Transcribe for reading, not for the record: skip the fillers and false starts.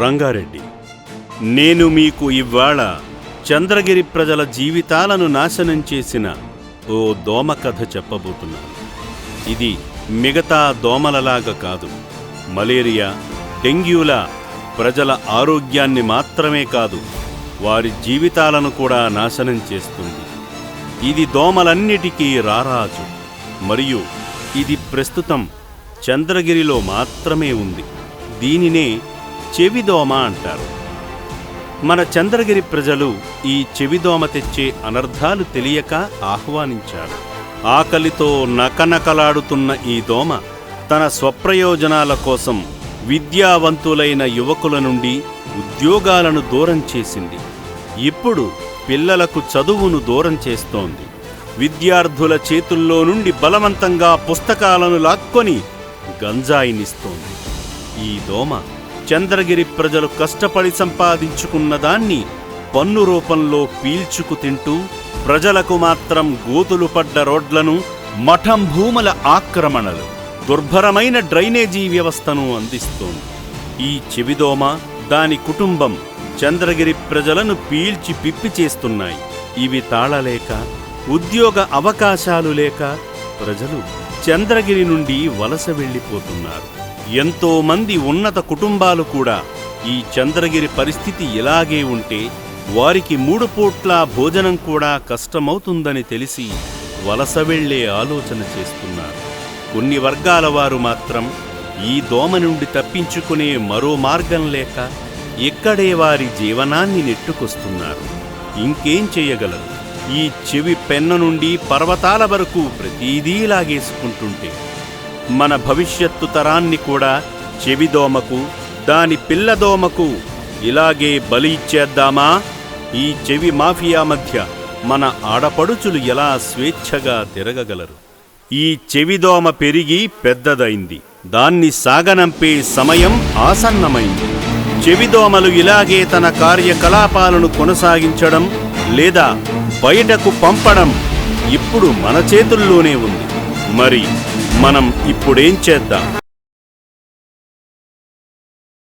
రంగారెడ్డి. నేను మీకు ఇవాళ చంద్రగిరి ప్రజల జీవితాలను నాశనం చేసిన ఓ దోమ కథ చెప్పబోతున్నాను. ఇది మిగతా దోమలలాగా కాదు. మలేరియా, డెంగ్యూల ప్రజల ఆరోగ్యాన్ని మాత్రమే కాదు, వారి జీవితాలను కూడా నాశనం చేస్తుంది. ఇది దోమలన్నిటికీ రారాజు. మరియు ఇది ప్రస్తుతం చంద్రగిరిలో మాత్రమే ఉంది. దీనినే చెవిదోమ అంటారు. మన చంద్రగిరి ప్రజలు ఈ చెవిదోమ తెచ్చే అనర్థాలు తెలియక ఆహ్వానించారు. ఆకలితో నకనకలాడుతున్న ఈ దోమ తన స్వప్రయోజనాల కోసం విద్యావంతులైన యువకుల నుండి ఉద్యోగాలను దూరం చేసింది. ఇప్పుడు పిల్లలకు చదువును దూరం చేస్తోంది. విద్యార్థుల చేతుల్లో నుండి బలవంతంగా పుస్తకాలను లాక్కొని గంజాయినిస్తోంది. ఈ దోమ చంద్రగిరి ప్రజలు కష్టపడి సంపాదించుకున్న దాన్ని పన్ను రూపంలో పీల్చుకు తింటూ ప్రజలకు మాత్రం గోతులు పడ్డ రోడ్లను, మఠం భూముల ఆక్రమణలు, దుర్భరమైన డ్రైనేజీ వ్యవస్థను అందిస్తోంది. ఈ చెవిదోమ, దాని కుటుంబం చంద్రగిరి ప్రజలను పీల్చి పిప్పి చేస్తున్నాయి. ఇవి తాళలేక, ఉద్యోగ అవకాశాలు లేక ప్రజలు చంద్రగిరి నుండి వలస వెళ్ళిపోతున్నారు. ఎంతో మంది ఉన్నత కుటుంబాలు కూడా ఈ చంద్రగిరి పరిస్థితి ఇలాగే ఉంటే వారికి 3 పూట్ల భోజనం కూడా కష్టమవుతుందని తెలిసి వలస వెళ్లే ఆలోచన చేస్తున్నారు. కొన్ని వర్గాల వారు మాత్రం ఈ దోమ నుండి తప్పించుకునే మరో మార్గం లేక ఇక్కడే వారి జీవనాన్ని నెట్టుకొస్తున్నారు. ఇంకేం చేయగలరు? ఈ చెవి పెన్న నుండి పర్వతాల వరకు ప్రతీదీ లాగేసుకుంటుంటే మన భవిష్యత్తు తరాన్ని కూడా చెవిదోమకు, దాని పిల్లదోమకు ఇలాగే బలి ఇచ్చేద్దామా? ఈ చెవి మాఫియా మధ్య మన ఆడపడుచులు ఎలా స్వేచ్ఛగా తిరగగలరు? ఈ చెవిదోమ పెరిగి పెద్దదైంది. దాన్ని సాగనంపే సమయం ఆసన్నమైంది. చెవిదోమలు ఇలాగే తన కార్యకలాపాలను కొనసాగించడం లేదా బయటకు పంపడం ఇప్పుడు మన చేతుల్లోనే ఉంది. మరి మనం ఇప్పుడేం చేద్దాం?